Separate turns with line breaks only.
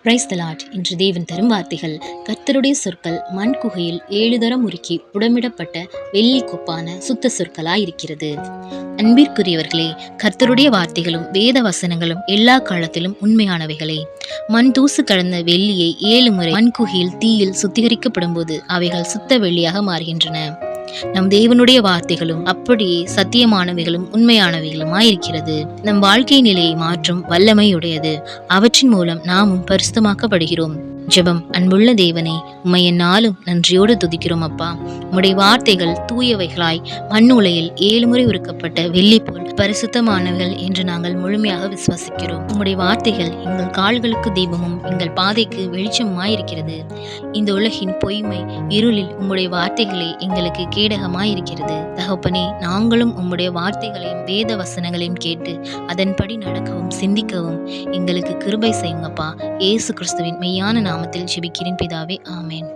Praise the Lord. இன்று தேவன் தரும் வார்த்தைகள். கர்த்தருடைய சொற்கள் மண் குகையில் 7 தரம் உருக்கி புடமிடப்பட்ட வெள்ளி கொப்பான சுத்த சொற்களாயிருக்கிறது. அன்பிற்குரியவர்களே, கர்த்தருடைய வார்த்தைகளும் வேத வசனங்களும் எல்லா காலத்திலும் உண்மையானவைகளே. மண் தூசு கலந்த வெள்ளியை 7 முறை மண் குகையில் தீயில் சுத்திகரிக்கப்படும் போது அவைகள் சுத்த வெள்ளியாக மாறுகின்றன. நம் தேவனுடைய வார்த்தைகளும் அப்படியே சத்தியமானவைகளும் உண்மையானவைகளுமாயிருக்கிறது. நம் வாழ்க்கை நிலையை மாற்றும் வல்லமையுடையது. அவற்றின் மூலம் நாமும் பரிசுத்தமாக்கப்படுகிறோம். ஜெபம். அன்புள்ள தேவனே, உம்மை எந்நாளும் நன்றியோடு துதிக்கிறோம் அப்பா. உம்முடைய வார்த்தைகள் தூயவைகளாய் மண் உலையில் 7 முறை உருக்கப்பட்ட வெள்ளி போல் பரிசுத்தமானவர்கள் என்று நாங்கள் முழுமையாக விசுவாசிக்கிறோம். உம்முடைய வார்த்தைகள் எங்கள் கால்களுக்கு தீபமும் எங்கள் பாதைக்கு வெளிச்சமாயிருக்கிறது. இந்த உலகின் பொய்மை இருளில் உம்முடைய வார்த்தைகளே எங்களுக்கு கேடகமாயிருக்கிறது. தகப்பனே, நாங்களும் உம்முடைய வார்த்தைகளையும் வேத வசனங்களையும் கேட்டு அதன்படி நடக்கவும் சிந்திக்கவும் எங்களுக்கு கிருபை செய்யுங்கப்பா. இயேசு கிறிஸ்துவின் மெய்யான நாமத்தில் ஜெபிக்கிறேன் பிதாவே, ஆமென்.